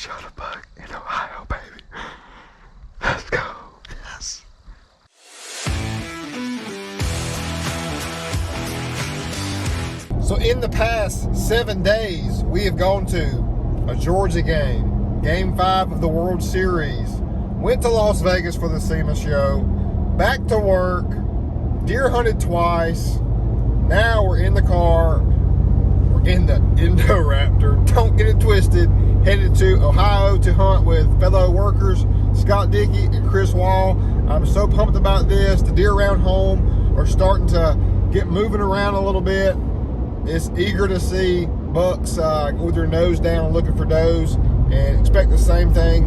shot a buck in Ohio, baby. Let's go. Yes. So in the past 7 days, we have gone to a Georgia game, Game 5 of the World Series. Went to Las Vegas for the SEMA show. Back to work. Deer hunted twice. Now we're in the car. We're in the Raptor. Don't get it twisted. Headed to Ohio to hunt with fellow workers Scott Dickey and Chris Wall. I'm so pumped about this. The deer around home are starting to get moving around a little bit. It's eager to see bucks with their nose down looking for does, and expect the same thing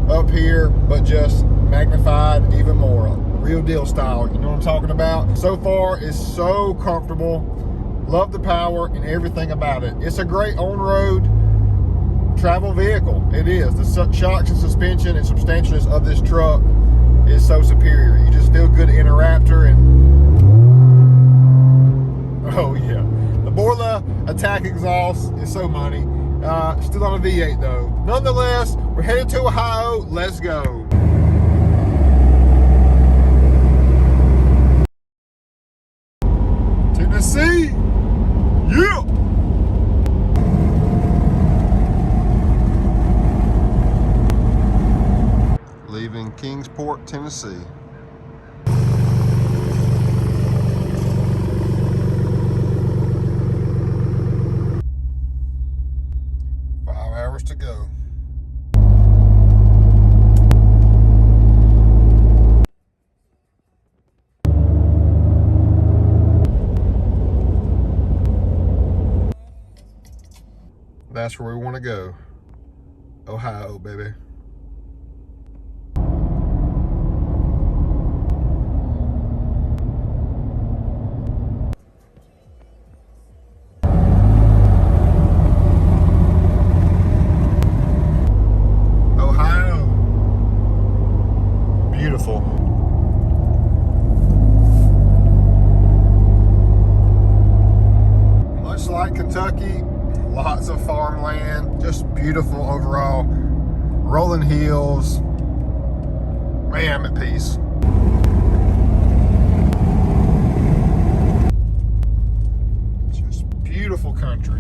up here, but just magnified even more. Real deal style, you know what I'm talking about? So far, it's so comfortable. Love the power and everything about it. It's a great on-road travel vehicle. It is. The shocks and suspension and substantialness of this truck is so superior. You just feel good in a Raptor. And oh yeah, the Borla attack exhaust is so money. Still on a V8 though. Nonetheless, we're headed to Ohio. Let's go. Tennessee. Yeah. Leaving Kingsport, Tennessee. To go. That's where we want to go. Ohio, baby. Beautiful. Much like Kentucky, lots of farmland, just beautiful overall. Rolling hills. Man, I'm at peace. Just beautiful country.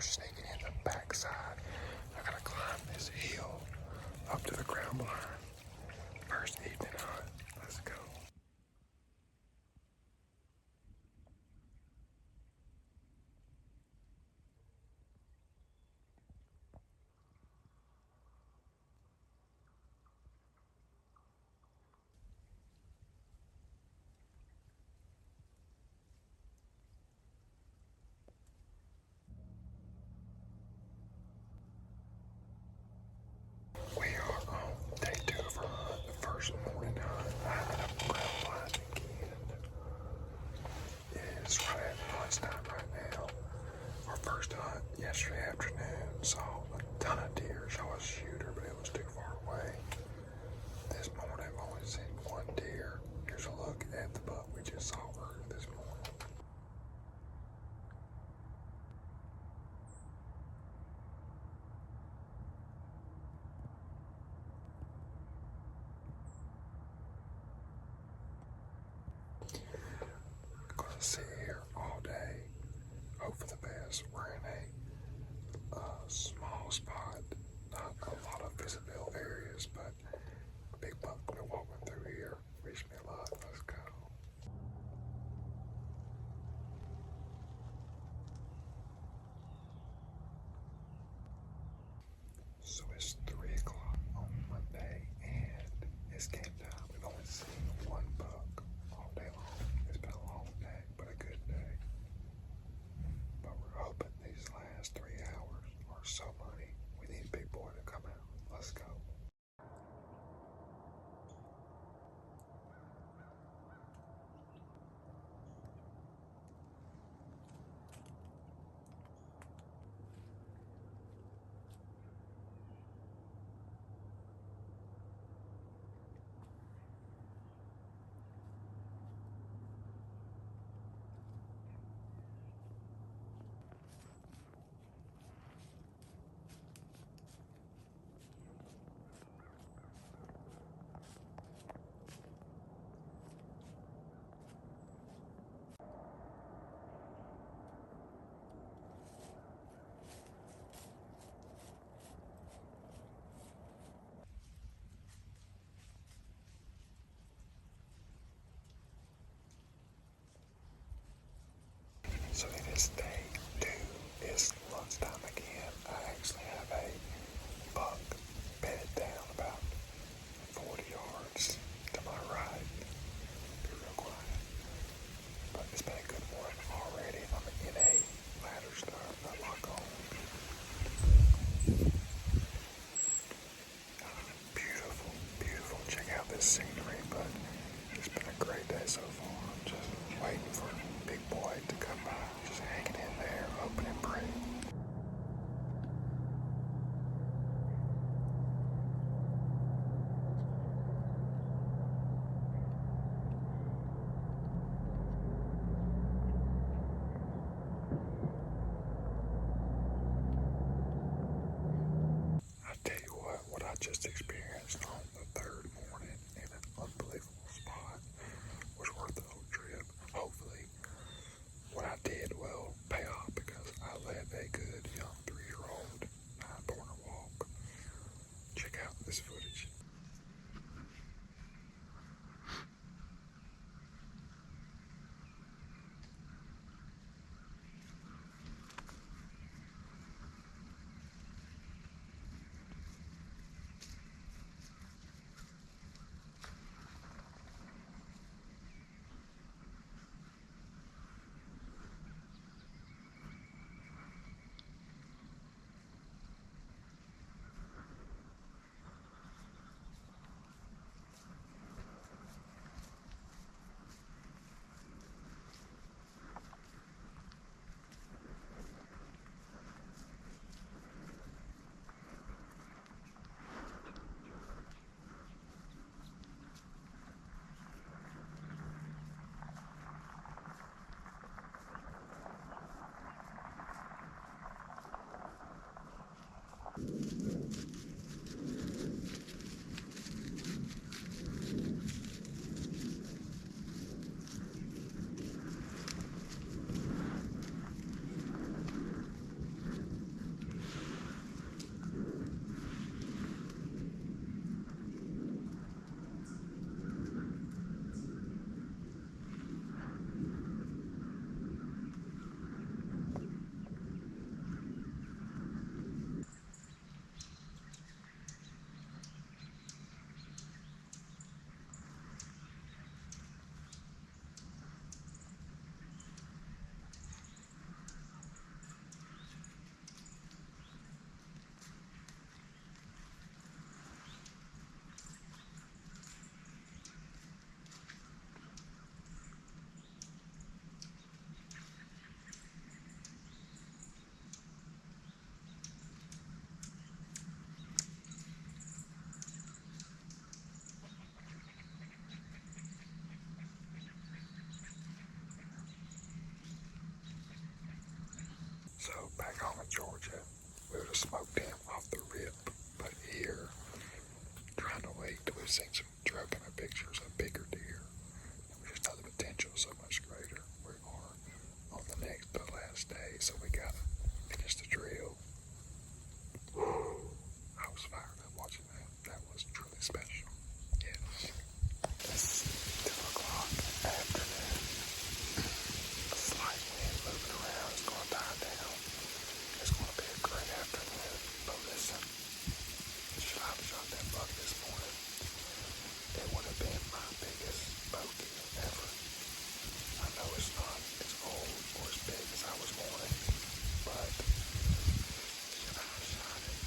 Sneaking in the backside. I gotta climb this hill up to the ground blind. First evening hunt. Let's go. We are on day 2 of our hunt, the first morning hunt. I had a ground blind again. It is right at lunchtime right now. Our first hunt yesterday afternoon, saw a ton of deer, saw a shooter, but it was too far away. This morning I've only seen one deer. Here's a look at the buck we just saw earlier this morning. Sit here all day, hope for the best. We're in a small spot, not a lot of visible areas, but a big buck been walking through here. Wish me luck. Let's go. So it's 3 o'clock on Monday, and it's game time. We've only seen one buck all day long. It's been a long day, but a good day. But we're hoping these last 3 hours are so money. We need Big Boy to come out. Let's go. just experienced on the third morning in an unbelievable spot was worth the whole trip. Hopefully, what I did will pay off because I led a good young 3-year-old 9-pointer walk. Check out this footage. So back home in Georgia, we would have smoked him off the rip. But here, trying to wait till we've seen some drug kind of pictures of bigger deer. And we just know the potential is so much greater. We are on the last day, so we gotta finish the drill. Whew. I was fired up watching that. That was truly special. Yes. It's 2 o'clock afternoon. A slight wind moving around. It's going to die down. It's going to be a great afternoon. But listen, should I have shot that buck this morning? It would have been my biggest bogey ever. I know it's not as old or as big as I was wanting, but should I have shot it?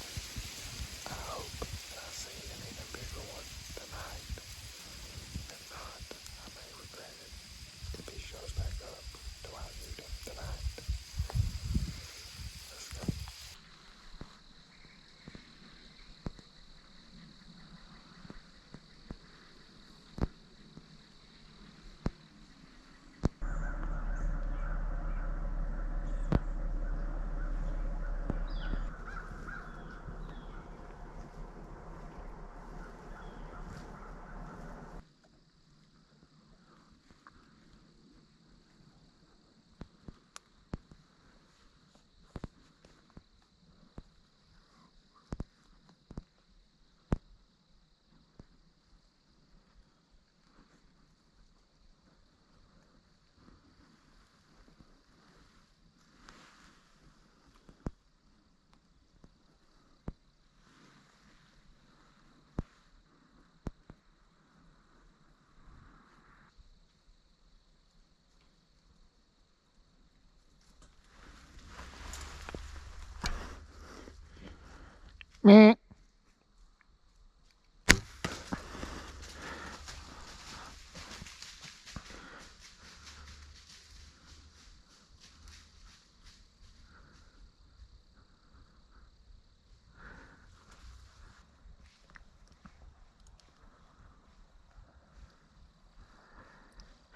I hope that I see an even bigger one tonight. If not, I may regret it if he shows back up to I shoot him tonight. Let's go.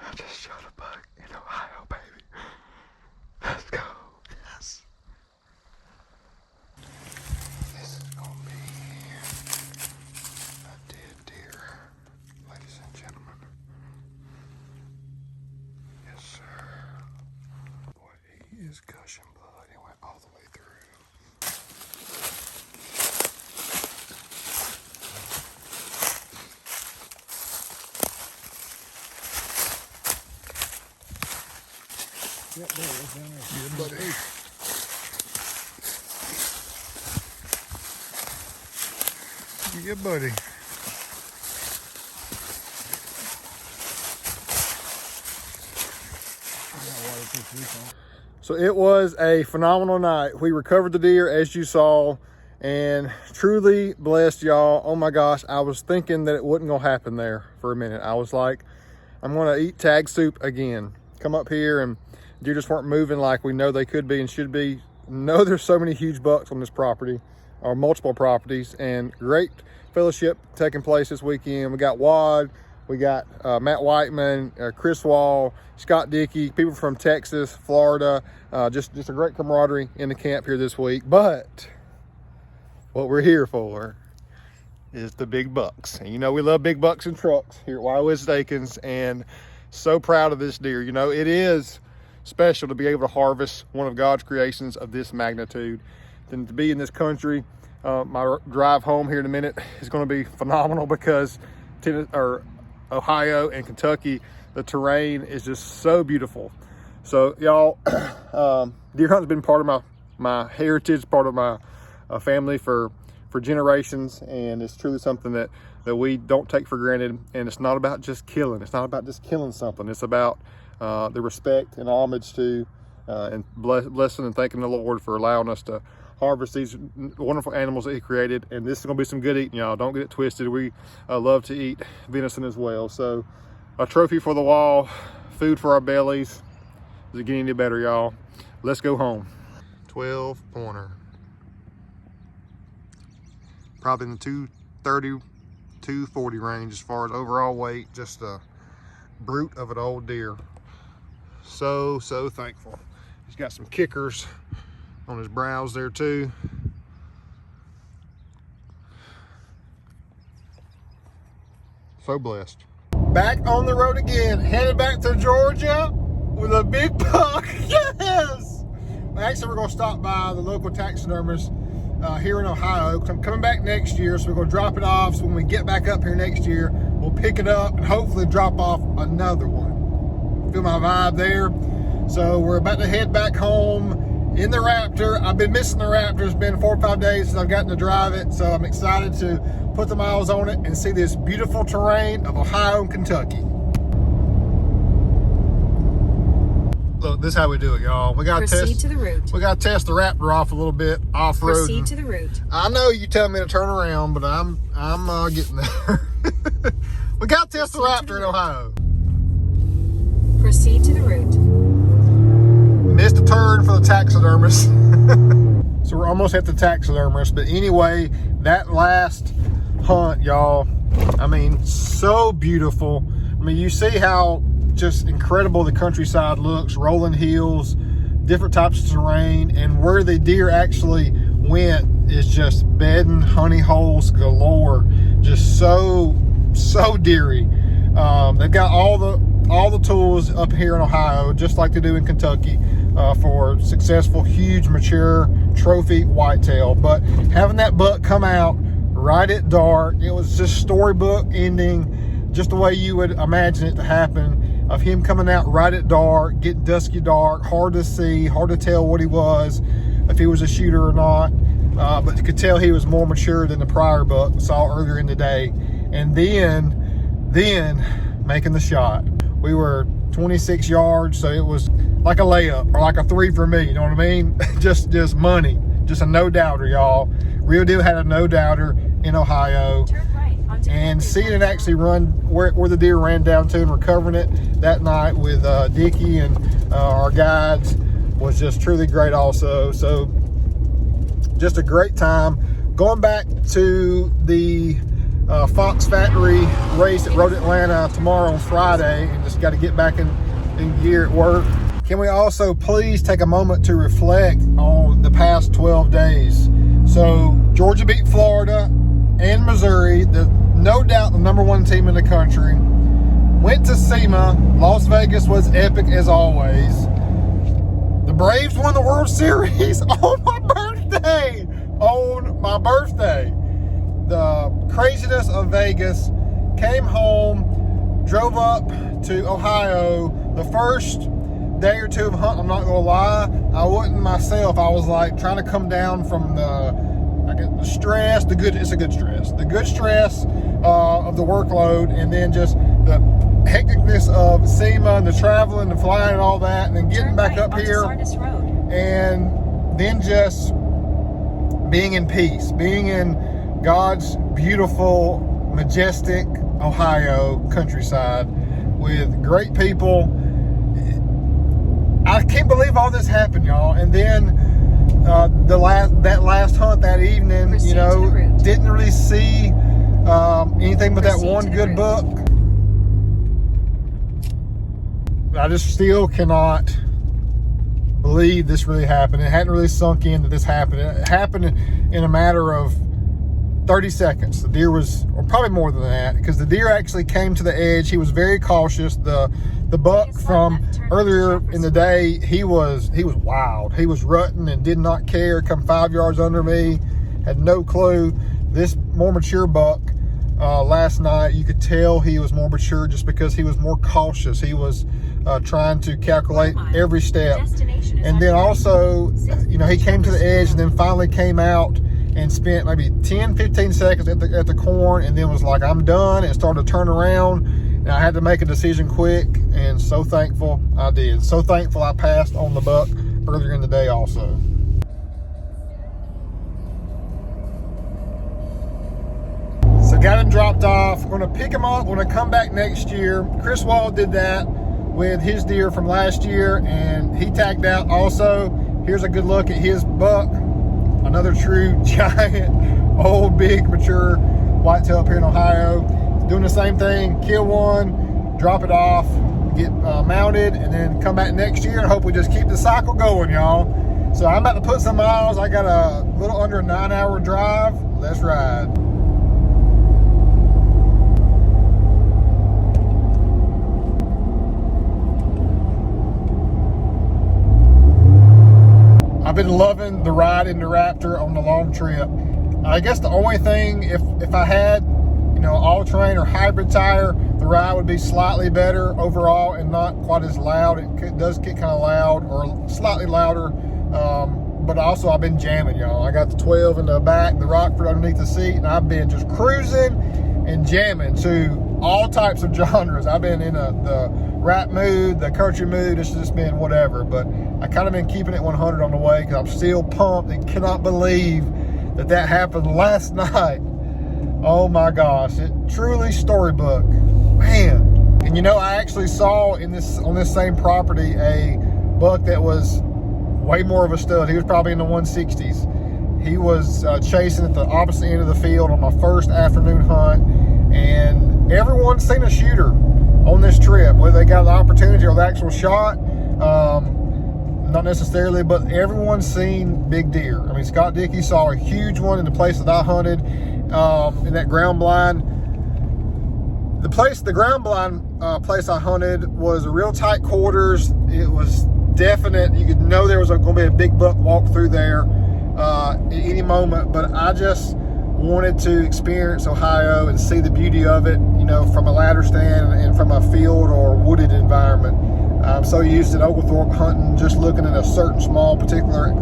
I just shot a buck in Ohio, baby. Let's go. Yes. This is gonna be is gushing blood. It went all the way through. Yep, there it is down there. Yeah, buddy. Yeah, buddy. So it was a phenomenal night. We recovered the deer, as you saw, and truly blessed, y'all. Oh my gosh, I was thinking that it wasn't gonna happen there for a minute. I was like, I'm gonna eat tag soup again. Come up here and deer just weren't moving like we know they could be and should be. No, there's so many huge bucks on this property, or multiple properties, and great fellowship taking place this weekend. We got Wad, we got Matt Whiteman, Chris Wall, Scott Dickey, people from Texas, Florida. Just a great camaraderie in the camp here this week. But what we're here for is the big bucks. And you know we love big bucks and trucks here at Willies Akins, and so proud of this deer. You know, it is special to be able to harvest one of God's creations of this magnitude. Then to be in this country, my drive home here in a minute is going to be phenomenal because Ohio and Kentucky, the terrain is just so beautiful. So y'all, deer hunting's been part of my heritage, part of my family for generations, and it's truly something that we don't take for granted. And it's not about just killing. It's not about just killing something. It's about the respect and homage to and blessing and thanking the Lord for allowing us to harvest these wonderful animals that he created. And this is going to be some good eating, y'all. Don't get it twisted. We love to eat venison as well. So a trophy for the wall, food for our bellies. Is it getting any better, y'all? Let's go home. 12 pointer. Probably in the 230, 240 range as far as overall weight. Just a brute of an old deer. So thankful. He's got some kickers on his brows there too. So blessed. Back on the road again, headed back to Georgia with a big buck. Yes! Actually, we're gonna stop by the local taxidermist here in Ohio, because I'm coming back next year, so we're gonna drop it off. So when we get back up here next year, we'll pick it up and hopefully drop off another one. Feel my vibe there. So we're about to head back home in the Raptor. I've been missing the Raptor. It's been 4 or 5 days since I've gotten to drive it, so I'm excited to put the miles on it and see this beautiful terrain of Ohio and Kentucky. Look, this is how we do it, y'all. We gotta Proceed to the route. We gotta test the Raptor off a little bit off-road. Proceed to the route. I know you tell me to turn around, but I'm getting there. We gotta test the Raptor in Ohio. Proceed to the route. Missed a turn for the taxidermist. So we're almost at the taxidermist, but anyway, that last hunt, y'all, I mean, so beautiful. I mean, you see how just incredible the countryside looks, rolling hills, different types of terrain, and where the deer actually went is just bedding, honey holes galore. Just so deery. They've got all the tools up here in Ohio, just like they do in Kentucky, for successful, huge, mature trophy whitetail. But having that buck come out right at dark, it was just storybook ending, just the way you would imagine it to happen, of him coming out right at dark, getting dusky dark, hard to see, hard to tell what he was, if he was a shooter or not. But you could tell he was more mature than the prior buck we saw earlier in the day. And then making the shot. We were 26 yards, so it was like a layup, or like a 3 for me, you know what I mean? just money, just a no-doubter, y'all. Real deal had a no-doubter in Ohio. Turn right onto And seeing it actually run where the deer ran down to and recovering it that night with Dickie and our guides was just truly great also. So just a great time. Going back to the Fox Factory race at Road Atlanta tomorrow on Friday, and just got to get back in gear at work. Can we also please take a moment to reflect on the past 12 days? So Georgia beat Florida and Missouri, no doubt the #1 team in the country. Went to SEMA. Las Vegas was epic as always. The Braves won the World Series on my birthday. On my birthday. The craziness of Vegas. Came home, drove up to Ohio. The first day or two of hunting, I'm not gonna lie, I wasn't myself. I was like trying to come down from the stress, it's a good stress. The good stress of the workload, and then just the hecticness of SEMA and the traveling, the flying and all that, and then getting back up here. And then just being in peace, being in God's beautiful, majestic Ohio countryside with great people. I can't believe all this happened, y'all. And then that last hunt that evening, you know, didn't really see anything but that one good buck. I just still cannot believe this really happened. It hadn't really sunk in that this happened. It happened in a matter of 30 seconds. The deer was, or probably more than that, because the deer actually came to the edge. He was very cautious. The buck from earlier in the day, he was wild. He was rutting and did not care. Come 5 yards under me, had no clue. This more mature buck last night, you could tell he was more mature just because he was more cautious. He was trying to calculate every step. And then also, you know, he came to the edge and then finally came out and spent maybe 10, 15 seconds at the corn, and then was like, I'm done, and started to turn around. And I had to make a decision quick, and so thankful I did. So thankful I passed on the buck earlier in the day also. So got him dropped off. Going to pick him up when I come back next year. Chris Wall did that with his deer from last year, and he tagged out also. Here's a good look at his buck. Another true giant, old, big, mature whitetail up here in Ohio. Doing the same thing, kill one, drop it off, get mounted, and then come back next year and hope we just keep the cycle going, y'all. So I'm about to put some miles. I got a little under a 9-hour drive. Let's ride. I've been loving the ride in the Raptor on the long trip. I guess the only thing, if I had, you know, all-terrain or hybrid tire, the ride would be slightly better overall and not quite as loud. It does get kind of loud, or slightly louder, but also I've been jamming, y'all. I got the 12 in the back, the Rockford underneath the seat, and I've been just cruising and jamming to all types of genres. I've been in the rap mood, the country mood. It's just been whatever, but I kind of been keeping it 100 on the way because I'm still pumped and cannot believe that happened last night. Oh my gosh, it truly storybook, man. And you know, I actually saw on this same property a buck that was way more of a stud. He was probably in the 160s. He was chasing at the opposite end of the field on my first afternoon hunt, and everyone's seen a shooter on this trip, whether they got the opportunity or the actual shot. Not necessarily, but everyone's seen big deer. I mean, Scott Dickey saw a huge one in the place that I hunted, in that ground blind. The ground blind place I hunted was real tight quarters. It was definite. You could know there was going to be a big buck walk through there at any moment, but I just wanted to experience Ohio and see the beauty of it, you know, from a ladder stand and from a field or wooded environment. I'm so used to Oglethorpe hunting, just looking at a certain small particular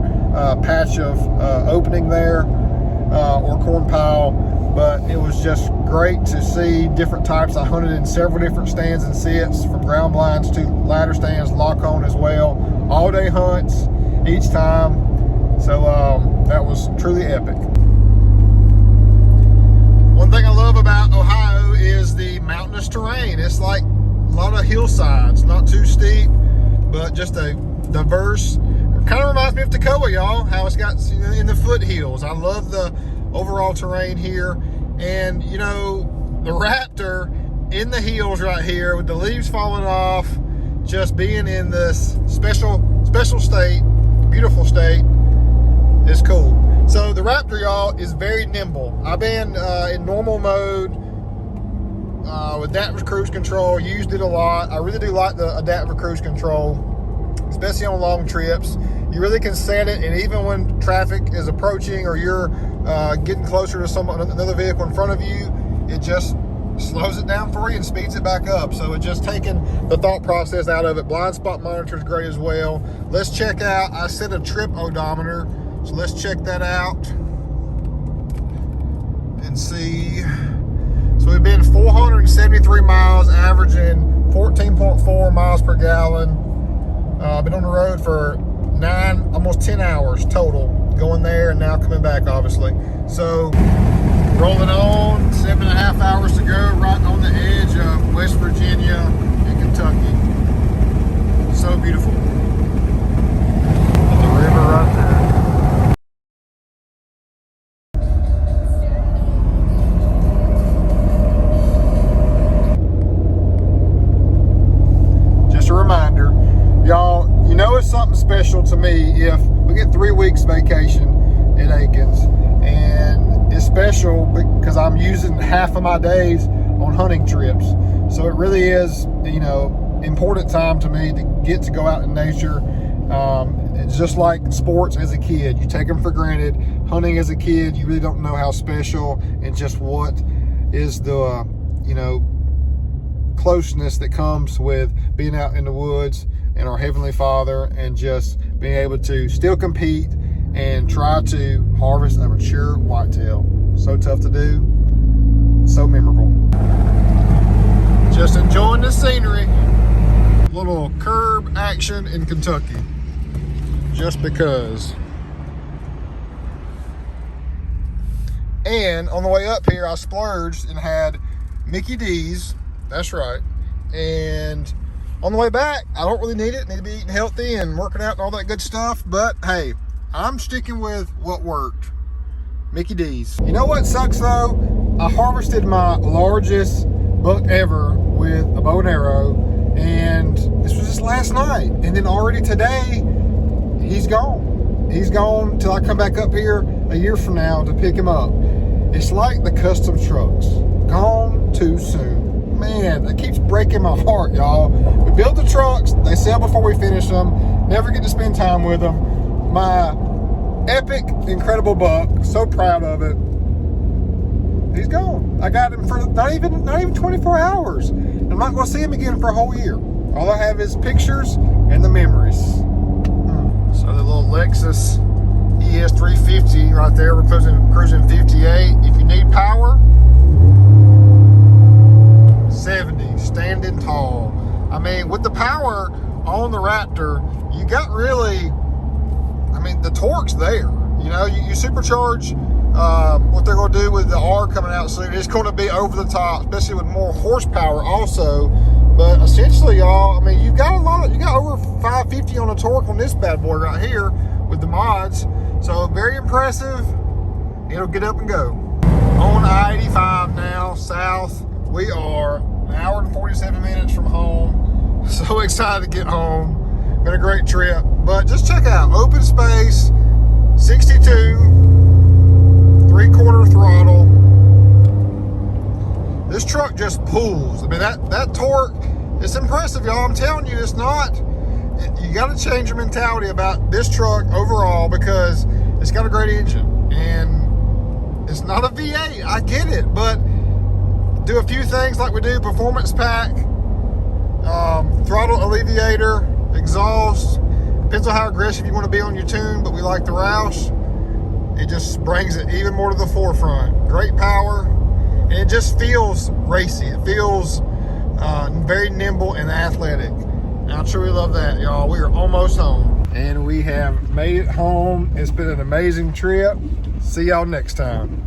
patch of opening there or corn pile, but it was just great to see different types. I hunted in several different stands and sits, from ground blinds to ladder stands, lock on as well, all day hunts each time. So that was truly epic. One thing I love about Ohio is the mountainous terrain. It's like a lot of hillsides, not too steep, but just a diverse. It kind of reminds me of Toccoa, y'all, how it's got, you know, in the foothills. I love the overall terrain here. And, you know, the Raptor in the hills right here with the leaves falling off, just being in this special state, beautiful state, is cool. So the Raptor, y'all, is very nimble. I've been in normal mode with adaptive cruise control, used it a lot. I really do like the adaptive cruise control. especially on long trips. You really can set it, and even when traffic is approaching or you're getting closer to another vehicle in front of you, it just slows it down for you and speeds it back up. So it's just taking the thought process out of it. Blind spot monitor is great as well. Let's check out, I set a trip odometer, so let's check that out and see. So we've been 473 miles, averaging 14.4 miles per gallon. Been on the road for almost 10 hours total, going there and now coming back, obviously. So rolling on, 7.5 hours to go, right on the edge of West Virginia and Kentucky. So beautiful. The river right there. Just a reminder, y'all, you know it's something special to me if we get 3 weeks vacation at Akins, and it's special because I'm using half of my days on hunting trips. So it really is, you know, important time to me to get to go out in nature. It's just like sports as a kid. You take them for granted. Hunting as a kid, you really don't know how special and just what is the, you know, closeness that comes with being out in the woods and our Heavenly Father, and just being able to still compete and try to harvest a mature whitetail. So tough to do, so memorable. Just enjoying the scenery. Little curb action in Kentucky, just because. And on the way up here, I splurged and had Mickey D's. That's right. And on the way back, I don't really need it. Need to be eating healthy and working out and all that good stuff. But hey, I'm sticking with what worked. Mickey D's. You know what sucks though? I harvested my largest buck ever with a bow and arrow, and this was just last night. And then already today, he's gone. He's gone till I come back up here a year from now to pick him up. It's like the custom trucks. Gone too soon. Man, that keeps breaking my heart, y'all. We build the trucks, they sell before we finish them, never get to spend time with them. My epic, incredible buck, so proud of it. He's gone. I got him for not even 24 hours. I'm not gonna see him again for a whole year. All I have is pictures and the memories. So the little Lexus ES350 right there, we're cruising 58. If you need power, 70, standing tall. I mean, with the power on the Raptor, you got really, I mean, the torque's there. You know, you supercharge what they're going to do with the R coming out soon. It's going to be over the top, especially with more horsepower also. But essentially, y'all, I mean, you got over 550 on the torque on this bad boy right here with the mods. So very impressive. It'll get up and go. On I-85 now, south. We are an hour and 47 minutes from home. So excited to get home. Been a great trip. But just check out, open space, 62, 3/4 throttle. This truck just pulls. I mean, that torque, it's impressive, y'all. I'm telling you, it's not, you got to change your mentality about this truck overall, because it's got a great engine. And it's not a V8, I get it, but do a few things like we do, performance pack, throttle alleviator, exhaust. Depends on how aggressive you want to be on your tune, but we like the Roush. It just brings it even more to the forefront. Great power, and it just feels racy. It feels very nimble and athletic. And I truly love that, y'all. We are almost home. And we have made it home. It's been an amazing trip. See y'all next time.